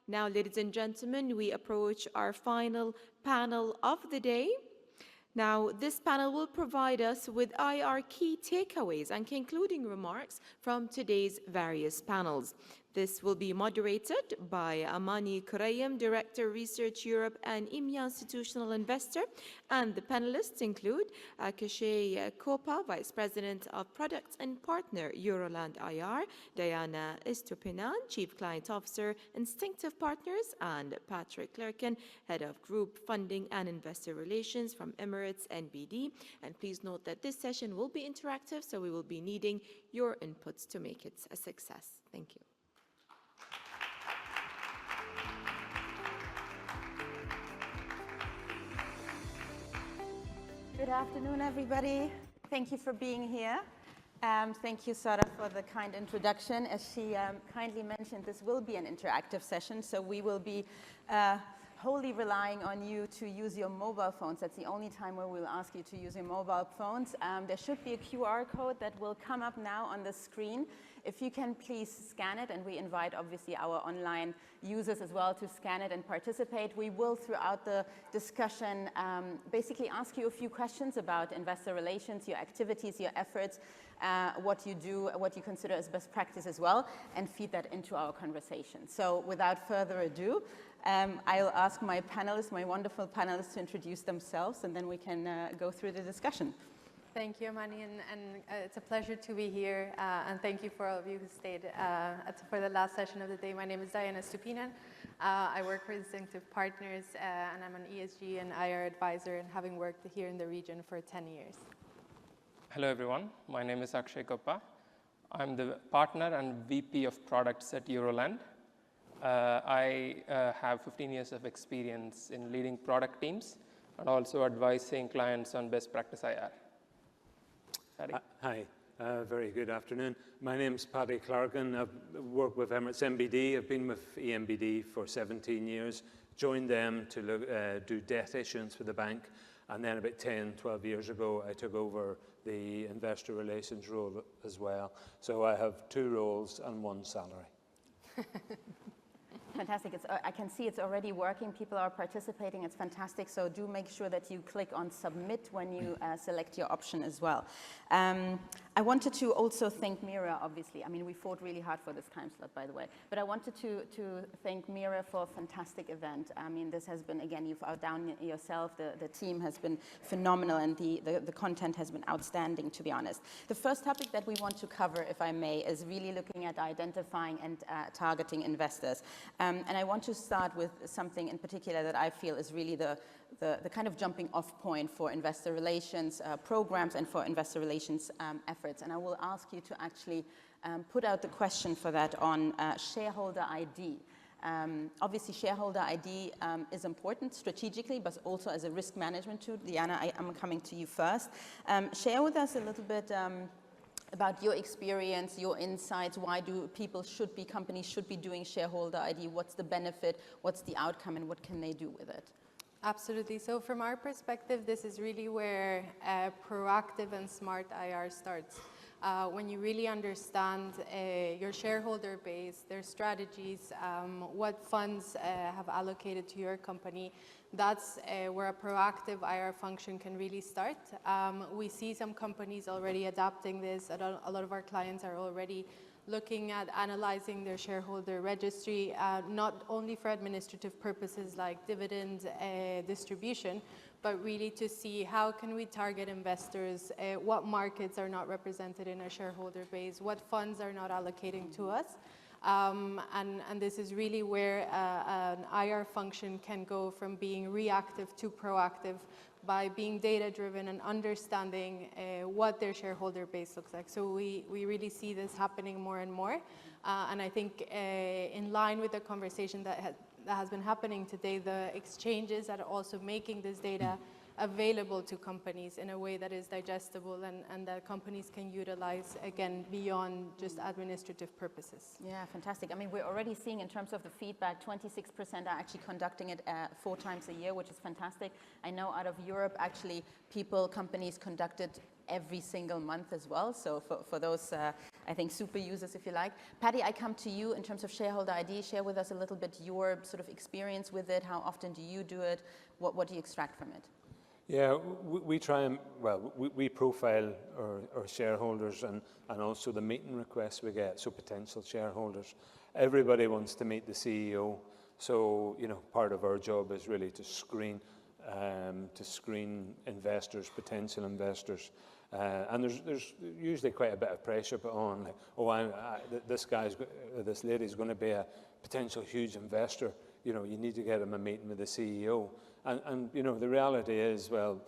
Now, ladies and gentlemen, we approach our final panel of the day. Now, this panel will provide us with IR key takeaways and concluding remarks from today's various panels. This will be moderated by Amani Kurayem, Director, Research Europe and EMEA Institutional Investor, and the panelists include Kashay Kopa, Vice President of Product and Partner, Euroland IR, Diana Estupinan, Chief Client Officer, Instinctive Partners, and Patrick Clerkin, Head of Group Funding and Investor Relations from Emirates NBD. And please note that this session will be interactive, so we will be needing your inputs to make it a success. Thank you. Good afternoon, everybody. Thank you for being here. Thank you, Sarah, for the kind introduction. As she kindly mentioned, this will be an interactive session, so we will be wholly relying on you to use your mobile phones. That's the only time where we'll ask you to use your mobile phones. There should be a QR code that will come up now on the screen. If you can please scan it, and we invite obviously our online users as well to scan it and participate. We will throughout the discussion basically ask you a few questions about investor relations, your activities, your efforts, what you do, what you consider as best practice as well, and feed that into our conversation. So without further ado, I'll ask my panelists, my wonderful panelists, to introduce themselves, and then we can go through the discussion. Thank you, Amani, and it's a pleasure to be here, and thank you for all of you who stayed for the last session of the day. My name is Diana Stupinan. I work for Instinctive Partners, and I'm an ESG and IR advisor, and having worked here in the region for 10 years. Hello, everyone. My name is Akshay Koppa. I'm the partner and VP of products at Euroland. I have 15 years of experience in leading product teams and also advising clients on best practice IR. Hi, very good afternoon. My name is Paddy Clarkin. I've worked with Emirates NBD. I've been with ENBD for 17 years. Joined them to do debt issuance for the bank. And then about 10, 12 years ago, I took over the investor relations role as well. So I have 2 roles and 1 salary. Fantastic. I can see it's already working. People are participating. It's fantastic. So do make sure that you click on submit when you select your option as well. I wanted to also thank MEIRA, obviously. I mean, we fought really hard for this time slot, by the way. But I wanted to thank MEIRA for a fantastic event. I mean, this has been, again, you've outdone yourself. The team has been phenomenal, and the content has been outstanding, to be honest. The first topic that we want to cover, if I may, is really looking at identifying and targeting investors. And I want to start with something in particular that I feel is really the kind of jumping off point for investor relations programs and for investor relations efforts. And I will ask you to actually put out the question for that on shareholder ID. Obviously, shareholder ID is important strategically, but also as a risk management tool. Diana, I'm coming to you first. Share with us a little bit about your experience, your insights. Why do companies should be doing shareholder ID? What's the benefit? What's the outcome? And what can they do with it? Absolutely. So from our perspective, this is really where proactive and smart IR starts. When you really understand your shareholder base, their strategies, what funds have allocated to your company, that's where a proactive IR function can really start. We see some companies already adapting this. A lot of our clients are already looking at analyzing their shareholder registry, not only for administrative purposes like dividend distribution, but really to see how can we target investors, what markets are not represented in our shareholder base, what funds are not allocating to us. And this is really where an IR function can go from being reactive to proactive by being data-driven and understanding what their shareholder base looks like. So we really see this happening more and more. And I think in line with the conversation that has been happening today, the exchanges that are also making this data available to companies in a way that is digestible and that companies can utilize, again, beyond just administrative purposes. Yeah, fantastic. I mean, we're already seeing in terms of the feedback, 26% are actually conducting it 4 times a year, which is fantastic. I know out of Europe, actually, companies conducted every single month as well. So for those, I think, super users, if you like. Paddy, I come to you in terms of shareholder ID. Share with us a little bit your sort of experience with it. How often do you do it? What do you extract from it? Yeah, we try and, well, we profile our shareholders and also the meeting requests we get, so potential shareholders. Everybody wants to meet the CEO, so, you know, part of our job is really to screen investors, potential investors. And there's usually quite a bit of pressure put on, like, oh, this lady's going to be a potential huge investor. You know, you need to get them a meeting with the CEO. And you know, the reality is, well,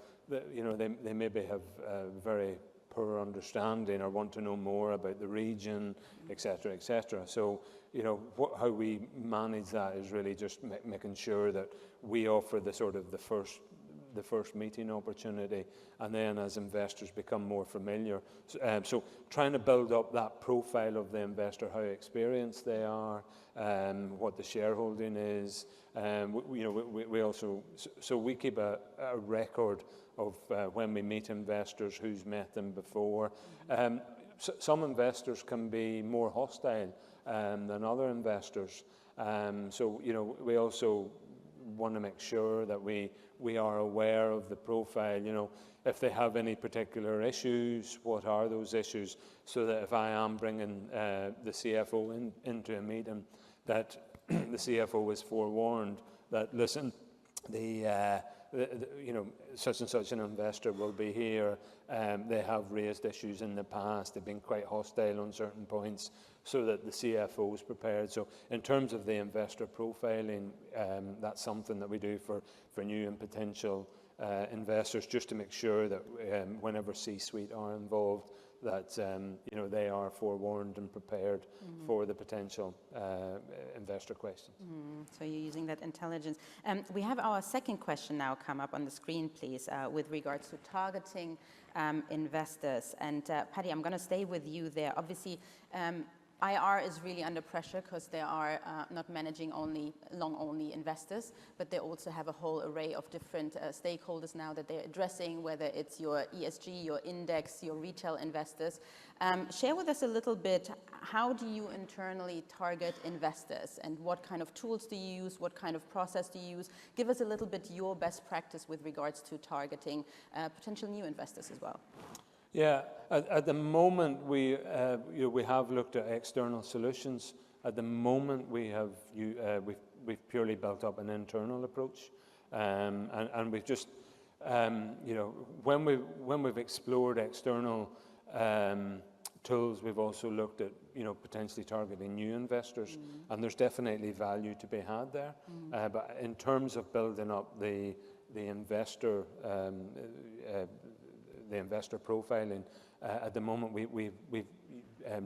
you know, they maybe have very poor understanding or want to know more about the region, et cetera, et cetera. So, you know, how we manage that is really just making sure that we offer the sort of the first meeting opportunity, and then as investors become more familiar. So trying to build up that profile of the investor, how experienced they are, what the shareholding is. We also, so we keep a record of when we meet investors, who's met them before. Some investors can be more hostile than other investors. So, you know, we also want to make sure that we are aware of the profile. You know, if they have any particular issues, what are those issues, so that if I am bringing the CFO into a meeting, that the CFO is forewarned that, listen, you know, such and such an investor will be here. They have raised issues in the past. They've been quite hostile on certain points, so that the CFO is prepared. So in terms of the investor profiling, that's something that we do for new and potential investors, just to make sure that whenever C-suite are involved, that you know, they are forewarned and prepared for the potential investor questions. So you're using that intelligence. We have our second question now come up on the screen, please, with regards to targeting investors. And Paddy, I'm going to stay with you there. Obviously, IR is really under pressure because they are not managing only long-only investors, but they also have a whole array of different stakeholders now that they're addressing, whether it's your ESG, your index, your retail investors. Share with us a little bit, how do you internally target investors, and what kind of tools do you use, what kind of process do you use? Give us a little bit your best practice with regards to targeting potential new investors as well. Yeah, at the moment we have looked at external solutions. At the moment we've purely built up an internal approach, and we've just you know, when we've explored external tools, we've also looked at, you know, potentially targeting new investors, and there's definitely value to be had there. But in terms of building up the investor profiling, at the moment we've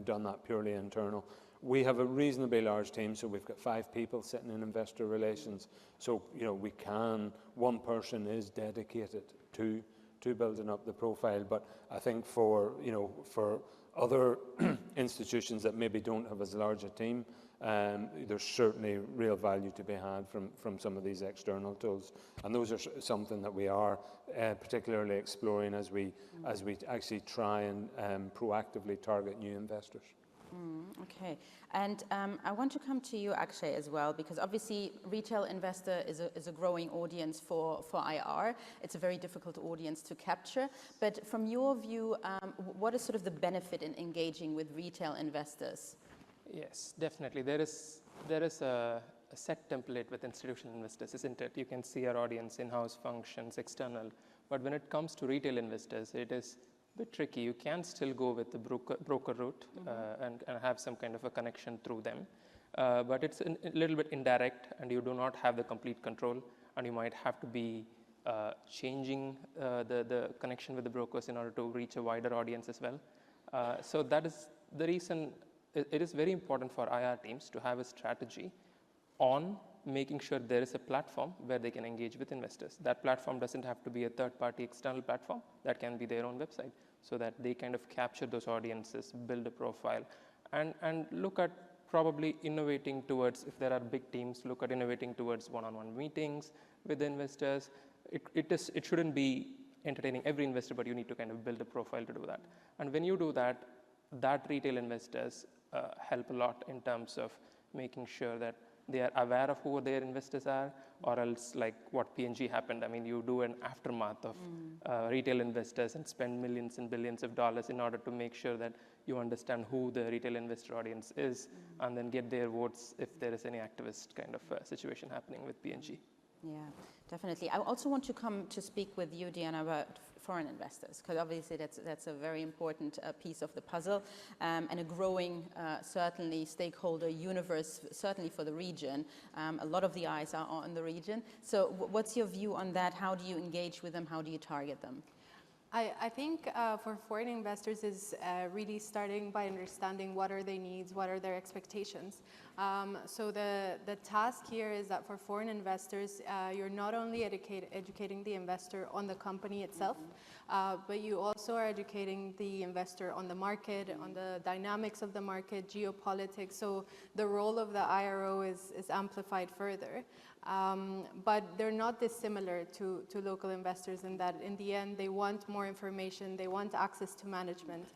done that purely internal. We have a reasonably large team, so we've got 5 people sitting in investor relations. So, you know, one person is dedicated to building up the profile. But I think for other institutions that maybe don't have as large a team, there's certainly real value to be had from some of these external tools, and those are something that we are particularly exploring as we actually try and proactively target new investors. Okay, and I want to come to you, Akshay, as well, because obviously retail investor is a growing audience for IR. It's a very difficult audience to capture, but from your view, what is sort of the benefit in engaging with retail investors? Yes, definitely. There is a set template with institutional investors, isn't it? You can see our audience, in-house functions, external. But when it comes to retail investors, it is a bit tricky. You can still go with the broker route and have some kind of a connection through them. But it's a little bit indirect, and you do not have the complete control, and you might have to be changing the connection with the brokers in order to reach a wider audience as well. So that is the reason. It is very important for IR teams to have a strategy on making sure there is a platform where they can engage with investors. That platform doesn't have to be a third-party external platform. That can be their own website, so that they kind of capture those audiences, build a profile, and look at probably innovating towards, if there are big teams, look at innovating towards one-on-one meetings with investors. It shouldn't be entertaining every investor, but you need to kind of build a profile to do that. And when you do that, that retail investors help a lot in terms of making sure that they are aware of who their investors are, or else like what P&G happened. I mean, you do an aftermath of retail investors and spend millions and billions of dollars in order to make sure that you understand who the retail investor audience is, and then get their votes if there is any activist kind of situation happening with P&G. Yeah, definitely. I also want to come to speak with you, Diana, about foreign investors, because obviously that's a very important piece of the puzzle, and a growing, certainly, stakeholder universe, certainly for the region. A lot of the eyes are on the region. So what's your view on that? How do you engage with them? How do you target them? I think for foreign investors is really starting by understanding what are their needs, what are their expectations. So the task here is that for foreign investors, you're not only educating the investor on the company itself, but you also are educating the investor on the market, on the dynamics of the market, geopolitics. So the role of the IRO is amplified further. But they're not dissimilar to local investors in that in the end they want more information, they want access to management.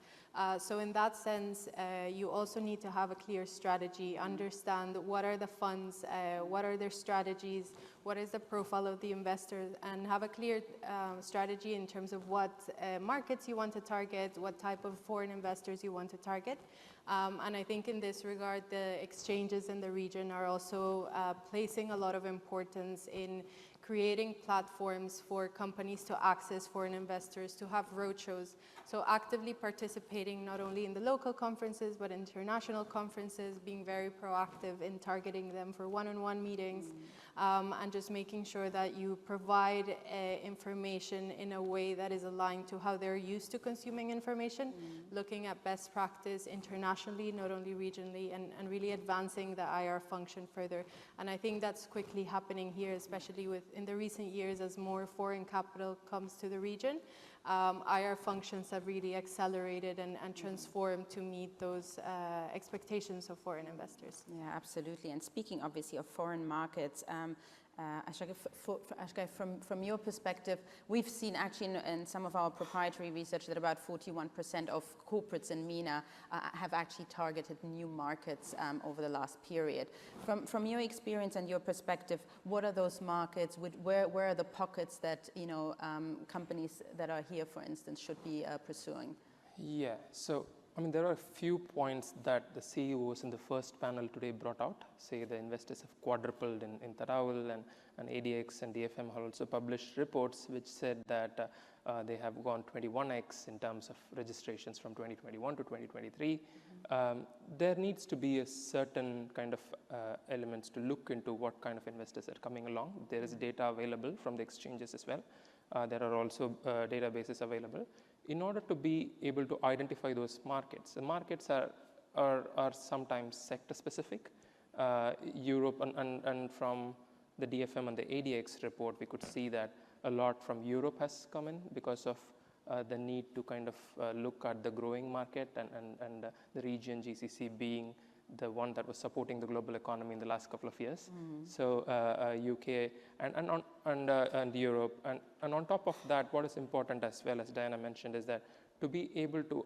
So in that sense, you also need to have a clear strategy, understand what are the funds, what are their strategies, what is the profile of the investors, and have a clear strategy in terms of what markets you want to target, what type of foreign investors you want to target. And I think in this regard, the exchanges in the region are also placing a lot of importance in creating platforms for companies to access foreign investors, to have roadshows. So actively participating not only in the local conferences, but international conferences, being very proactive in targeting them for one-on-one meetings, and just making sure that you provide information in a way that is aligned to how they're used to consuming information, looking at best practice internationally, not only regionally, and really advancing the IR function further. And I think that's quickly happening here, especially in the recent years as more foreign capital comes to the region. IR functions have really accelerated and transformed to meet those expectations of foreign investors. Yeah, absolutely. And speaking obviously of foreign markets, Ashka, from your perspective, we've seen actually in some of our proprietary research that about 41% of corporates in MENA have actually targeted new markets over the last period. From your experience and your perspective, what are those markets? Where are the pockets that companies that are here, for instance, should be pursuing? Yeah, so I mean, there are a few points that the CEOs in the first panel today brought out. Say the investors have quadrupled in Tarawul, and ADX and DFM have also published reports which said that they have gone 21x in terms of registrations from 2021 to 2023. There needs to be a certain kind of elements to look into what kind of investors are coming along. There is data available from the exchanges as well. There are also databases available. In order to be able to identify those markets, the markets are sometimes sector specific. Europe and from the DFM and the ADX report, we could see that a lot from Europe has come in because of the need to kind of look at the growing market and the region GCC being the one that was supporting the global economy in the last couple of years. So UK and Europe, and on top of that, what is important as well, as Diana mentioned, is that to be able to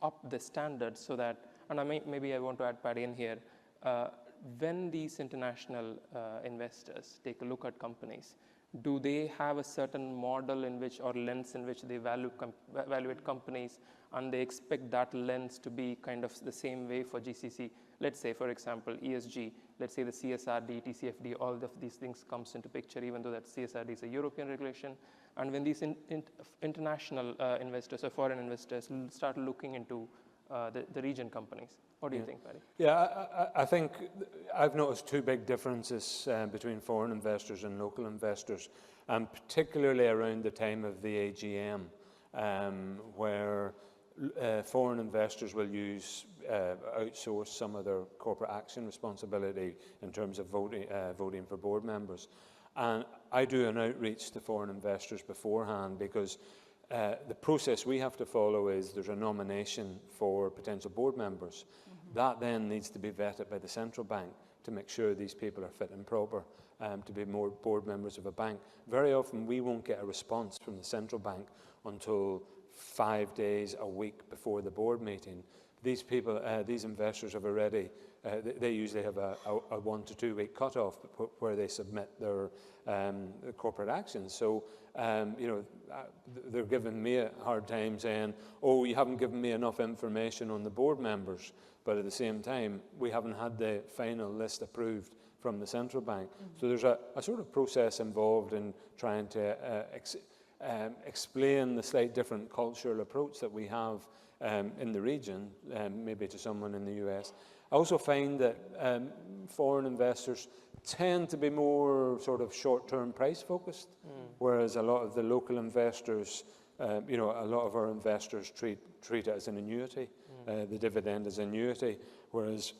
up the standards so that, and maybe I want to add Paddy in here, when these international investors take a look at companies, do they have a certain model in which, or lens in which they evaluate companies, and they expect that lens to be kind of the same way for GCC? Let's say, for example, ESG, let's say the CSRD, TCFD, all of these things comes into picture, even though that CSRD is a European regulation. And when these international investors or foreign investors start looking into the region companies, what do you think, Paddy? Yeah, I think I've noticed two big differences between foreign investors and local investors, and particularly around the time of the AGM, where foreign investors will outsource some of their corporate action responsibility in terms of voting for board members. And I do an outreach to foreign investors beforehand, because the process we have to follow is there's a nomination for potential board members. That then needs to be vetted by the central bank to make sure these people are fit and proper to be more board members of a bank. Very often we won't get a response from the central bank until 5 days a week before the board meeting. These people, these investors have already, they usually have a 1 to 2 week cutoff where they submit their corporate actions. So, you know, they're giving me a hard time saying, oh, you haven't given me enough information on the board members. But at the same time, we haven't had the final list approved from the central bank. So there's a sort of process involved in trying to explain the slight different cultural approach that we have in the region, maybe to someone in the US. I also find that foreign investors tend to be more sort of short-term price focused, whereas a lot of the local investors, you know, a lot of our investors treat it as an annuity, the dividend as annuity, whereas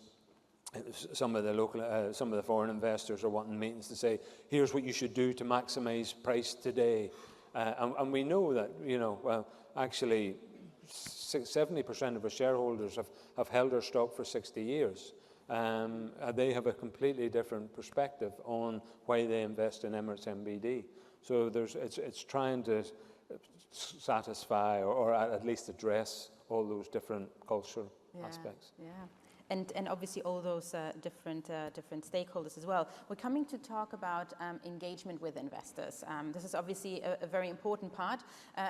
some of the foreign investors are wanting meetings to say, here's what you should do to maximize price today. And we know that, you know, well, actually 70% of our shareholders have held our stock for 60 years. They have a completely different perspective on why they invest in Emirates MBD. So it's trying to satisfy or at least address all those different cultural aspects. Yeah. And obviously all those different stakeholders as well. We're coming to talk about engagement with investors. This is obviously a very important part.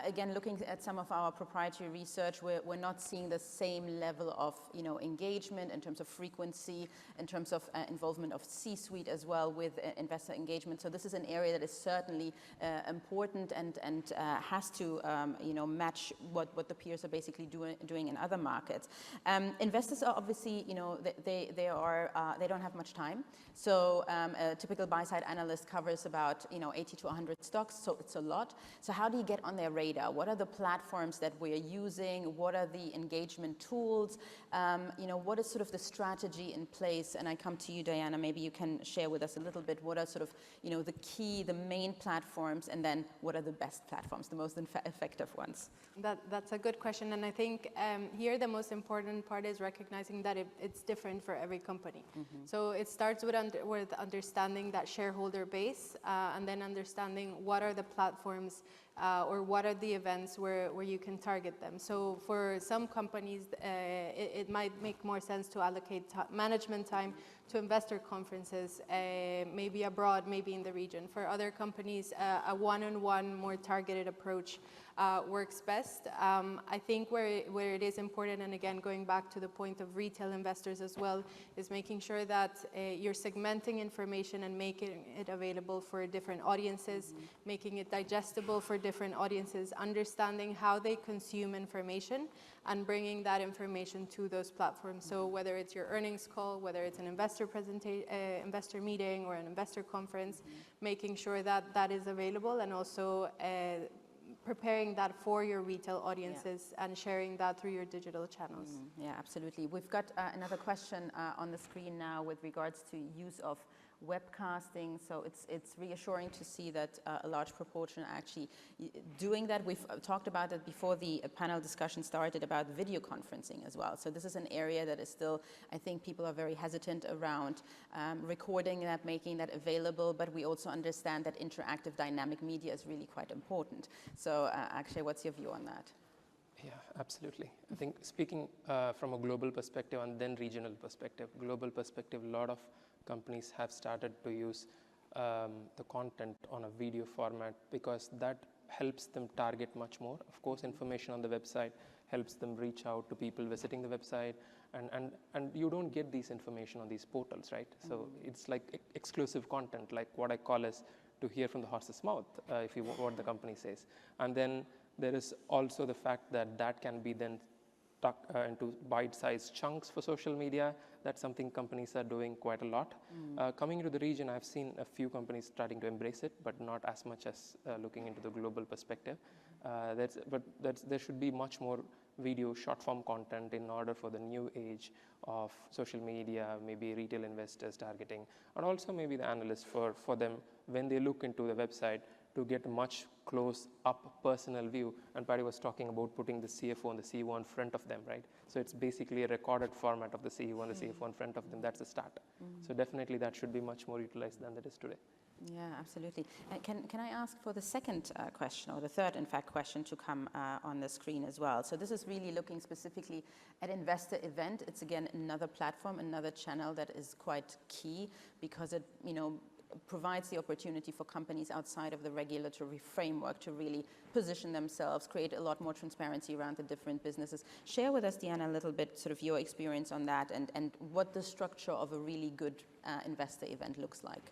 Again, looking at some of our proprietary research, we're not seeing the same level of, you know, engagement in terms of frequency, in terms of involvement of C-suite as well with investor engagement. So this is an area that is certainly important and has to, you know, match what the peers are basically doing in other markets. Investors are obviously, you know, they don't have much time. So a typical buy-side analyst covers about, you know, 80 to 100 stocks, so it's a lot. So how do you get on their radar? What are the platforms that we are using? What are the engagement tools? You know, what is sort of the strategy in place? And I come to you, Diana, maybe you can share with us a little bit what are sort of, you know, the main platforms, and then what are the best platforms, the most effective ones? That's a good question, and I think here the most important part is recognizing that it's different for every company. So it starts with understanding that shareholder base, and then understanding what are the platforms or what are the events where you can target them. So for some companies, it might make more sense to allocate management time to investor conferences, maybe abroad, maybe in the region. For other companies, a one-on-one, more targeted approach works best. I think where it is important, and again, going back to the point of retail investors as well, is making sure that you're segmenting information and making it available for different audiences, making it digestible for different audiences, understanding how they consume information, and bringing that information to those platforms. So whether it's your earnings call, whether it's an investor investor meeting or an investor conference, making sure that that is available, and also preparing that for your retail audiences and sharing that through your digital channels. Yeah, absolutely. We've got another question on the screen now with regards to use of webcasting. So it's reassuring to see that a large proportion are actually doing that. We've talked about it before the panel discussion started about video conferencing as well. So this is an area that is still, I think people are very hesitant around recording that, making that available, but we also understand that interactive dynamic media is really quite important. So Akshay, what's your view on that? Yeah, absolutely. I think speaking from a global perspective and then regional perspective, a lot of companies have started to use the content on a video format because that helps them target much more. Of course, information on the website helps them reach out to people visiting the website, and you don't get these information on these portals, right? So it's like exclusive content, like what I call as to hear from the horse's mouth, if you what the company says. And then there is also the fact that that can be then tucked into bite-sized chunks for social media. That's something companies are doing quite a lot. Coming into the region, I've seen a few companies starting to embrace it, but not as much as looking into the global perspective. There should be much more video short-form content in order for the new age of social media, maybe retail investors targeting, and also maybe the analysts for them when they look into the website to get a much close-up personal view. And Patty was talking about putting the CFO and the CEO in front of them, right? So it's basically a recorded format of the CEO and the CFO in front of them. That's a start. So definitely that should be much more utilized than it is today. Yeah, absolutely. Can I ask for the second question, or the third, in fact, question to come on the screen as well? So this is really looking specifically at investor event. It's again another platform, another channel that is quite key because it, provides the opportunity for companies outside of the regulatory framework to really position themselves, create a lot more transparency around the different businesses. Share with us, Diana, a little bit sort of your experience on that and what the structure of a really good investor event looks like.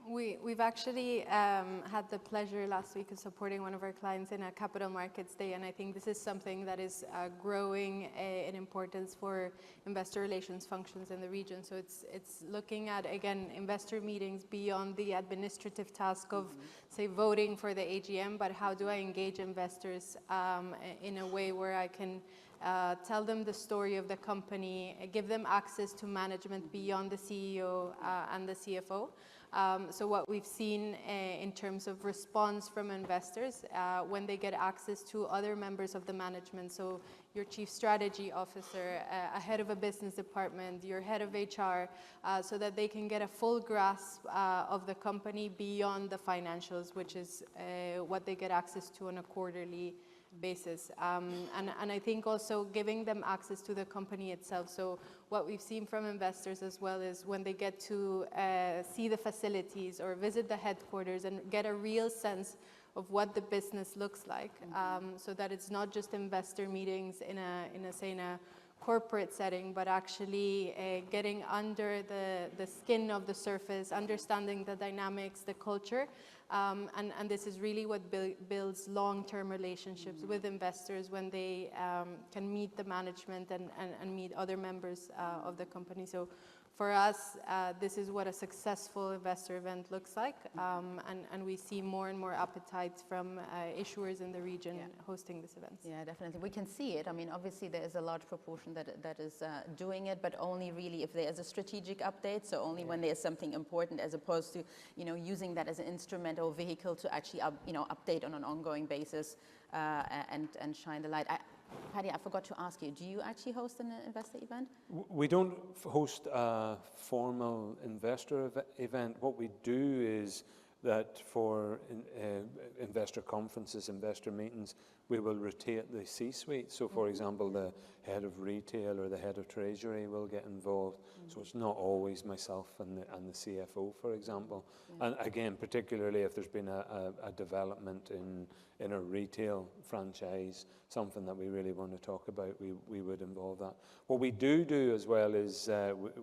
We've actually had the pleasure last week of supporting one of our clients in a capital markets day, and I think this is something that is growing in importance for investor relations functions in the region. So it's looking at, again, investor meetings beyond the administrative task of, say, voting for the AGM, but how do I engage investors in a way where I can tell them the story of the company, give them access to management beyond the CEO and the CFO. So what we've seen in terms of response from investors when they get access to other members of the management, so your chief strategy officer, a head of a business department, your head of HR, so that they can get a full grasp of the company beyond the financials, which is what they get access to on a quarterly basis. And I think also giving them access to the company itself. So what we've seen from investors as well is when they get to see the facilities or visit the headquarters and get a real sense of what the business looks like, so that it's not just investor meetings in a corporate setting, but actually getting under the skin of the surface, understanding the dynamics, the culture. And this is really what builds long-term relationships with investors when they can meet the management and meet other members of the company. So for us, this is what a successful investor event looks like, and we see more and more appetite from issuers in the region hosting this event. Yeah, definitely. We can see it. I mean, obviously there is a large proportion that is doing it, but only really if there is a strategic update, so only when there's something important, as opposed to, using that as an instrument or vehicle to actually, update on an ongoing basis and shine the light. Paddy, I forgot to ask you, do you actually host an investor event? We don't host a formal investor event. What we do is that for investor conferences, investor meetings, we will rotate the C-suite. So for example, the head of retail or the head of treasury will get involved. So it's not always myself and the CFO, for example. And again, particularly if there's been a development in a retail franchise, something that we really want to talk about, we would involve that. What we do as well is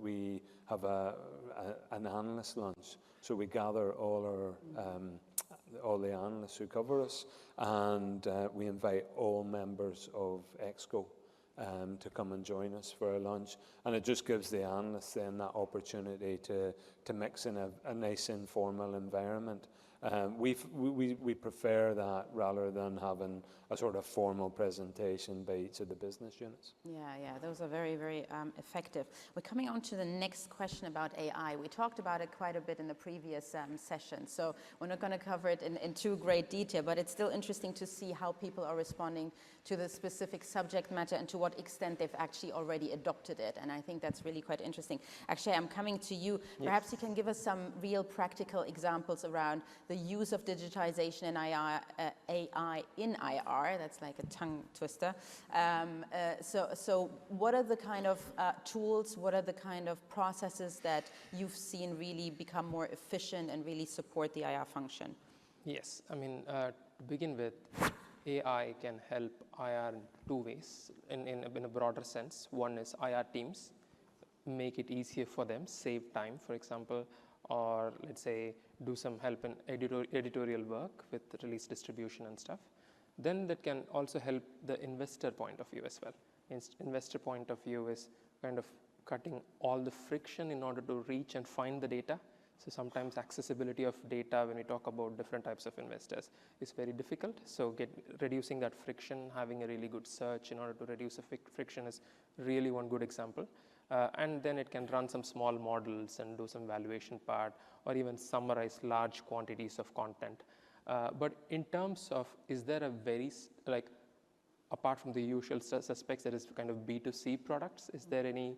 we have an analyst lunch. So we gather all the analysts who cover us, and we invite all members of EXCO to come and join us for a lunch. And it just gives the analysts then that opportunity to mix in a nice informal environment. We prefer that rather than having a sort of formal presentation by each of the business units. Yeah, those are very, very effective. We're coming on to the next question about AI. We talked about it quite a bit in the previous session, so we're not going to cover it in too great detail, but it's still interesting to see how people are responding to the specific subject matter and to what extent they've actually already adopted it. And I think that's really quite interesting. Actually, I'm coming to you. Perhaps you can give us some real practical examples around the use of digitization and AI in IR. That's like a tongue twister. So what are the kind of tools, what are the kind of processes that you've seen really become more efficient and really support the IR function? Yes, I mean, to begin with, AI can help IR in two ways, in a broader sense. One is IR teams, make it easier for them, save time, for example, or let's say do some help in editorial work with release distribution and stuff. Then that can also help the investor point of view as well. Investor point of view is kind of cutting all the friction in order to reach and find the data. So sometimes accessibility of data when we talk about different types of investors is very difficult. So reducing that friction, having a really good search in order to reduce the friction is really one good example. And then it can run some small models and do some valuation part or even summarize large quantities of content. But in terms of, is there a very, apart from the usual suspects, that is kind of B2C products, is there any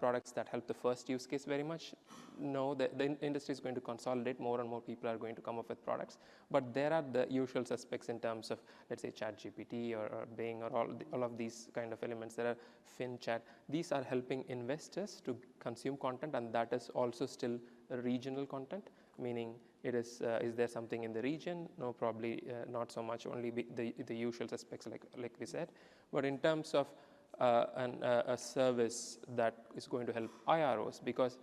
products that help the first use case very much? No, the industry is going to consolidate. More and more people are going to come up with products. But there are the usual suspects in terms of, let's say, ChatGPT or Bing or all of these kind of elements. There are FinChat. These are helping investors to consume content, and that is also still regional content, meaning it is there something in the region? No, probably not so much, only the usual suspects like we said. But in terms of a service that is going to help IROs, because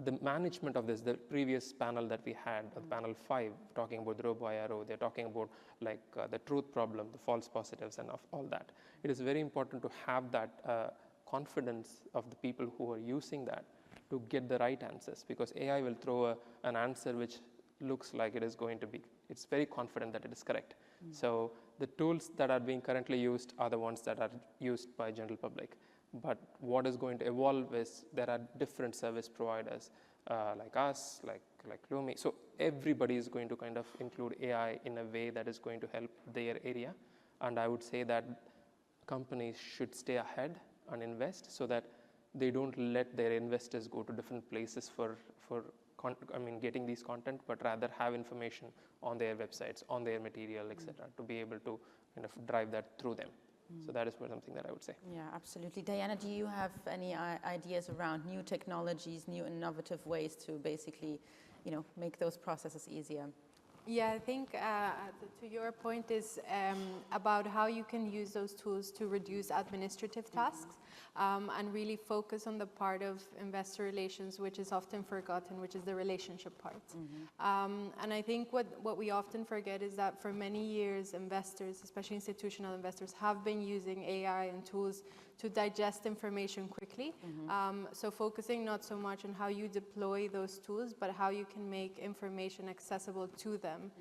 the management of this, the previous panel that we had, panel 5, talking about the robo-IRO, they're talking about the truth problem, the false positives and of all that. It is very important to have that confidence of the people who are using that to get the right answers, because AI will throw an answer which looks like it is going to be, it's very confident that it is correct. So the tools that are being currently used are the ones that are used by general public. But what is going to evolve is there are different service providers like us, like Lumi. So everybody is going to kind of include AI in a way that is going to help their area. And I would say that companies should stay ahead and invest so that they don't let their investors go to different places for getting these content, but rather have information on their websites, on their material, etc., to be able to kind of drive that through them. So that is something that I would say. Yeah, absolutely. Diana, do you have any ideas around new technologies, new innovative ways to basically, make those processes easier? Yeah, I think to your point is about how you can use those tools to reduce administrative tasks and really focus on the part of investor relations, which is often forgotten, which is the relationship part. And I think what we often forget is that for many years, investors, especially institutional investors, have been using AI and tools to digest information quickly. So focusing not so much on how you deploy those tools, but how you can make information accessible to them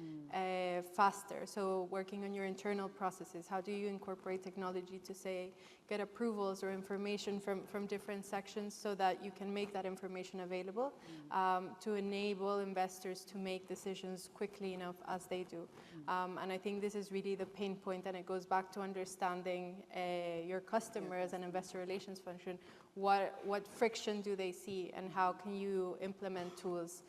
faster. So working on your internal processes, how do you incorporate technology to say, get approvals or information from different sections so that you can make that information available to enable investors to make decisions quickly enough as they do. And I think this is really the pain point, and it goes back to understanding your customers and investor relations function. What friction do they see, and how can you implement tools,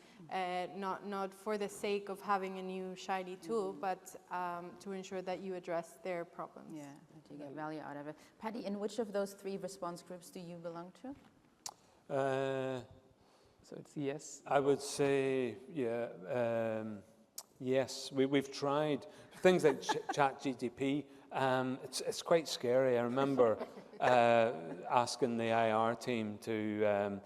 not for the sake of having a new shiny tool, but to ensure that you address their problems. Yeah, that you get value out of it. Paddy, in which of those 3 response groups do you belong to? So it's yes. I would say, yes. We've tried things like ChatGPT. It's quite scary. I remember asking the IR team to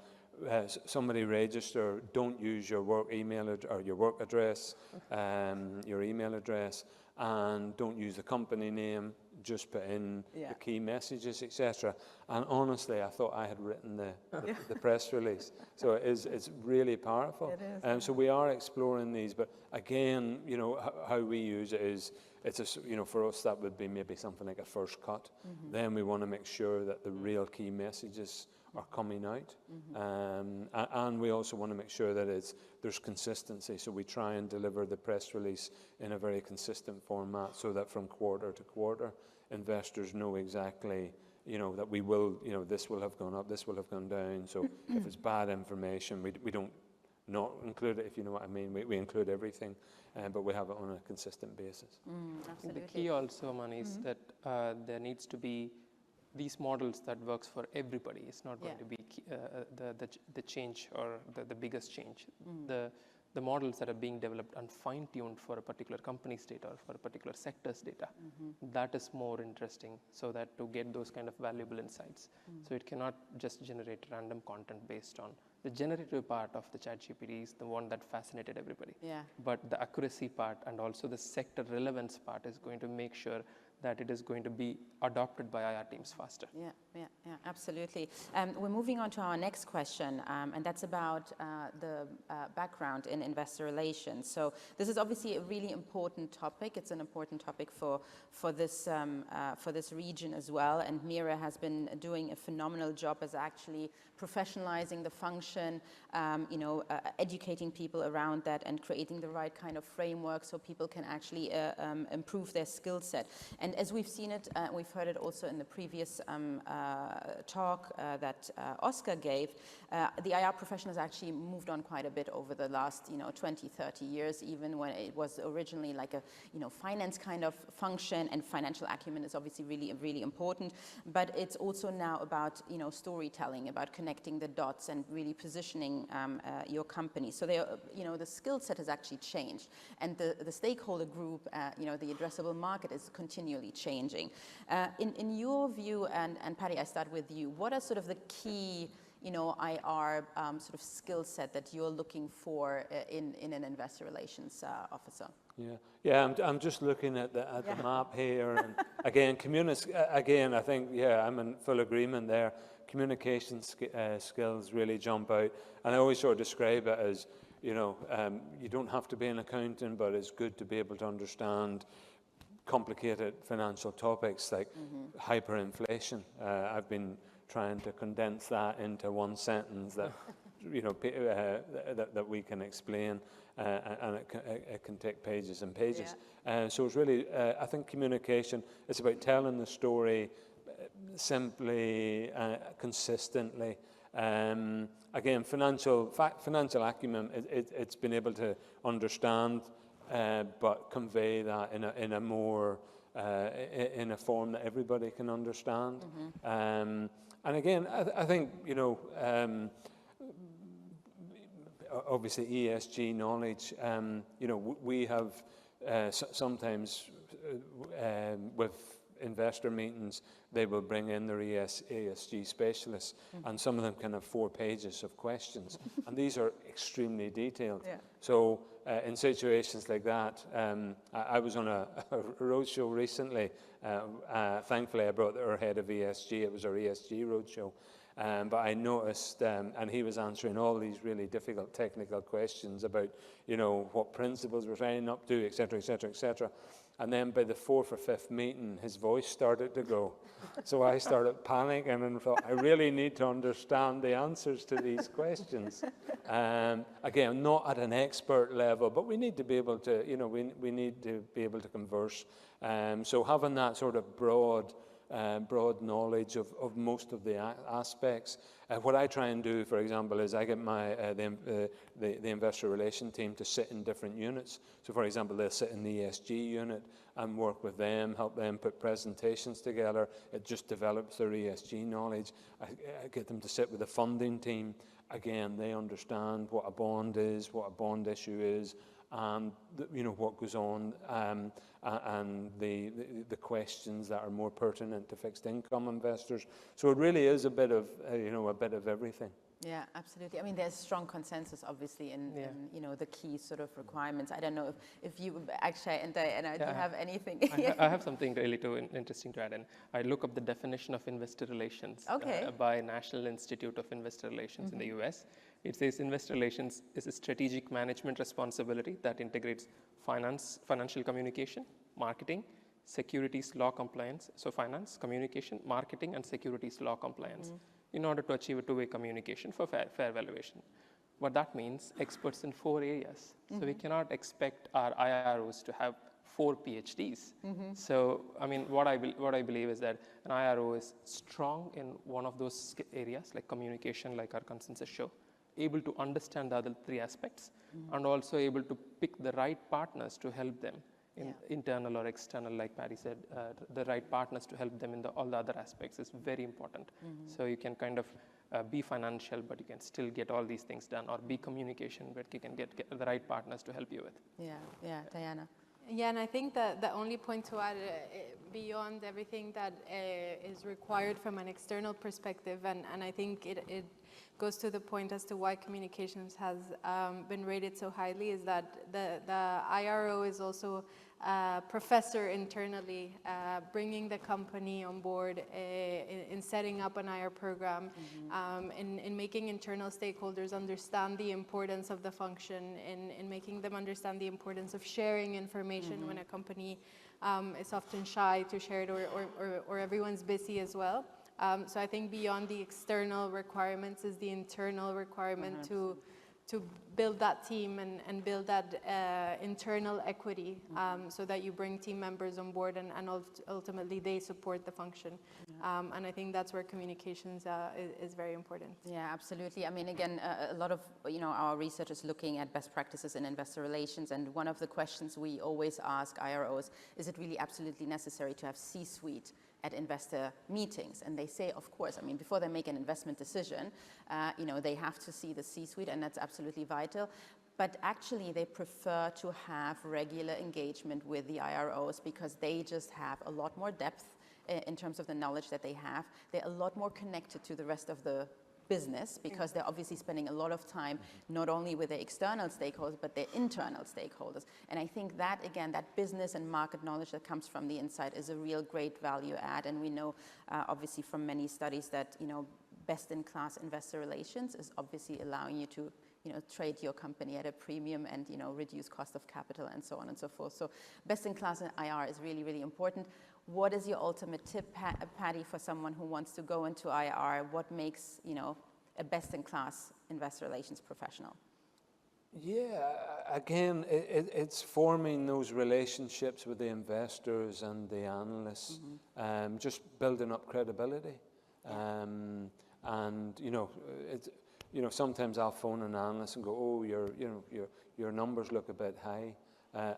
somebody register, don't use your work email or your work address, your email address, and don't use the company name, just put in the key messages, etc. And honestly, I thought I had written the press release. So it's really powerful. It is. So we are exploring these, but again, how we use it is, for us that would be maybe something like a first cut. Then we want to make sure that the real key messages are coming out, and we also want to make sure that there's consistency. So we try and deliver the press release in a very consistent format, so that from quarter to quarter, investors know exactly, that we will, this will have gone up, this will have gone down. So if it's bad information, we don't not include it, if you know what I mean. We include everything, but we have it on a consistent basis. Absolutely. The key also, Mani, is that there needs to be these models that works for everybody. It's not going to be the change or the biggest change. The models that are being developed and fine-tuned for a particular company's data or for a particular sector's data, that is more interesting, so that to get those kind of valuable insights. So it cannot just generate random content based on the generative part of the ChatGPT is the one that fascinated everybody. Yeah. But the accuracy part and also the sector relevance part is going to make sure that it is going to be adopted by IR teams faster. Yeah, Absolutely. We're moving on to our next question, and that's about the background in investor relations. So this is obviously a really important topic. It's an important topic for this region as well. And MEIRA has been doing a phenomenal job as actually professionalizing the function, educating people around that, and creating the right kind of framework so people can actually improve their skill set. And as we've seen it, we've heard it also in the previous talk that Oscar gave, the IR profession has actually moved on quite a bit over the last 20, 30 years, even when it was originally like a finance kind of function, and financial acumen is obviously really, really important. But it's also now about storytelling, about connecting the dots and really positioning your company. So the skill set has actually changed, and the stakeholder group, the addressable market is continually changing. In your view, and Patty, I start with you, what are sort of the key IR sort of skill set that you're looking for in an investor relations officer? I'm just looking at the map here, and again, I think, I'm in full agreement there. Communication skills really jump out, and I always sort of describe it as, you don't have to be an accountant, but it's good to be able to understand complicated financial topics like hyperinflation. I've been trying to condense that into one sentence that that we can explain, and it can take pages and pages. So it's really, I think communication is about telling the story simply, consistently. Again, financial acumen, it's been able to understand, but convey that in a more in a form that everybody can understand. And again, I think obviously ESG knowledge. We have sometimes with investor meetings, they will bring in their ESG specialists, and some of them can have 4 pages of questions, and these are extremely detailed. So in situations like that, I was on a roadshow recently. Thankfully, I brought our head of ESG. It was our ESG roadshow. But I noticed, and he was answering all these really difficult technical questions about, what principles we're signing up to, et cetera, et cetera, et cetera. And then by the 4th or 5th meeting, his voice started to go. So I started panicking and thought, I really need to understand the answers to these questions. Again, not at an expert level, but we need to be able to, we need to be able to converse. So having that sort of broad knowledge of most of the aspects. What I try and do, for example, is I get the investor relation team to sit in different units. So, for example, they'll sit in the ESG unit and work with them, help them put presentations together. It just develops their ESG knowledge. I get them to sit with the funding team. Again, they understand what a bond is, what a bond issue is, and what goes on, and the questions that are more pertinent to fixed income investors. So it really is a bit of everything. Yeah, absolutely. I mean, there's strong consensus, obviously, in the key sort of requirements. I don't know if you, Akshay and Diana, do you have anything? I have something really interesting to add in. I look up the definition of investor relations by National Institute of Investor Relations in the US. It says investor relations is a strategic management responsibility that integrates financial communication, marketing, securities law compliance. So finance, communication, marketing, and securities law compliance in order to achieve a two-way communication for fair valuation. What that means, experts in 4 areas. So we cannot expect our IROs to have 4 PhDs. So, I mean, what I believe is that an IRO is strong in one of those areas, like communication, like our consensus show, able to understand the other 3 aspects, and also able to pick the right partners to help them in internal or external, like Patty said, the right partners to help them in all the other aspects is very important. So you can kind of be financial, but you can still get all these things done, or be communication, but you can get the right partners to help you with. Yeah, Diana. Yeah, and I think that the only point to add beyond everything that is required from an external perspective, and I think it goes to the point as to why communications has been rated so highly, is that the IRO is also a professor internally, bringing the company on board in setting up an IR program, in making internal stakeholders understand the importance of the function, in making them understand the importance of sharing information when a company is often shy to share it, or everyone's busy as well. So I think beyond the external requirements is the internal requirement to build that team and build that internal equity, so that you bring team members on board and ultimately they support the function. And I think that's where communications is very important. Yeah, absolutely. I mean, again, a lot of our research is looking at best practices in investor relations, and one of the questions we always ask IROs, is it really absolutely necessary to have C-suite at investor meetings? And they say, of course. I mean, before they make an investment decision, they have to see the C-suite, and that's absolutely vital. But actually, they prefer to have regular engagement with the IROs because they just have a lot more depth in terms of the knowledge that they have. They're a lot more connected to the rest of the business because they're obviously spending a lot of time not only with their external stakeholders but their internal stakeholders. And I think that, again, that business and market knowledge that comes from the inside is a real great value add. And we know obviously from many studies that best-in-class investor relations is obviously allowing you to trade your company at a premium and reduce cost of capital and so on and so forth. So best-in-class in IR is really, really important. What is your ultimate tip, Patty, for someone who wants to go into IR? What makes a best-in-class investor relations professional? Yeah, again, it's forming those relationships with the investors and the analysts, just building up credibility. And sometimes I'll phone an analyst and go, "Oh, your numbers look a bit high."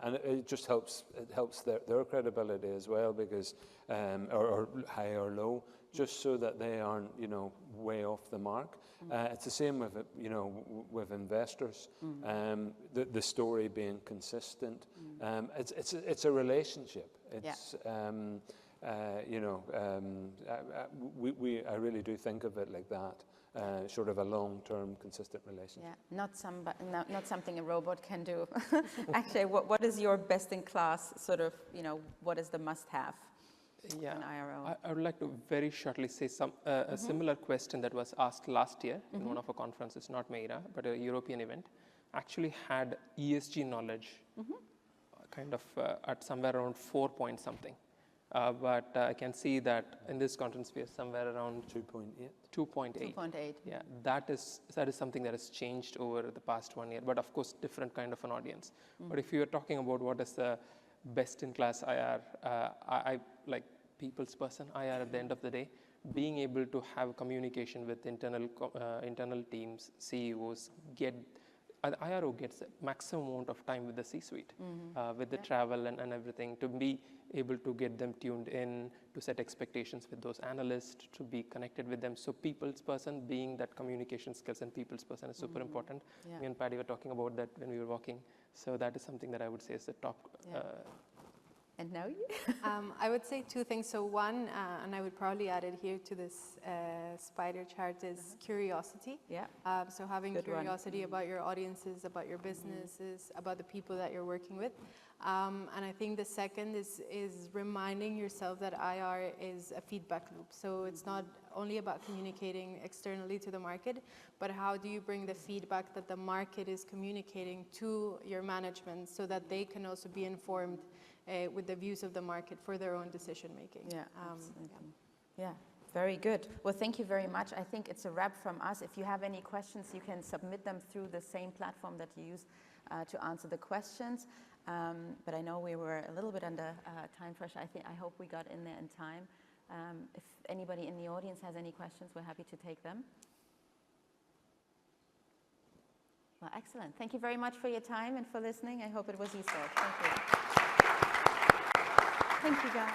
And it just helps. It helps their credibility as well, because or high or low, just so that they aren't way off the mark. It's the same with with investors. The story being consistent. It's a relationship. It's I really do think of it like that. Sort of a long-term, consistent relationship. Yeah, not something a robot can do. Actually, what is your best-in-class sort of, what is the must-have in IRO? I would like to very shortly say a similar question that was asked last year in one of our conferences, not MEIRA, but a European event, actually had ESG knowledge kind of at somewhere around 4 point something. But I can see that in this conference we are somewhere around 2.8. 2.8. 2.8. Yeah, that is something that has changed over the past 1 year, but of course different kind of an audience. But if you are talking about what is the best-in-class IR, I like people's person IR at the end of the day, being able to have communication with internal teams, CEOs, IRO gets a maximum amount of time with the C-suite, with the travel and everything, to be able to get them tuned in, to set expectations with those analysts, to be connected with them. So people's person, being that communication skills and people's person is super important. Me and Patty were talking about that when we were walking. So that is something that I would say is the top. And now you? I would say two things. So one, and I would probably add it here to this spider chart, is curiosity. Yeah. So having Good curiosity about your audiences, about your businesses, about the people that you're working with. And I think the second is reminding yourself that IR is a feedback loop. So it's not only about communicating externally to the market, but how do you bring the feedback that the market is communicating to your management so that they can also be informed with the views of the market for their own decision making. Yeah, absolutely. Yeah, very good. Well, thank you very much. I think it's a wrap from us. If you have any questions, you can submit them through the same platform that you use to answer the questions. But I know we were a little bit under time pressure. I hope we got in there in time. If anybody in the audience has any questions, we're happy to take them. Well, excellent. Thank you very much for your time and for listening. I hope it was useful. Thank you. Thank you, guys.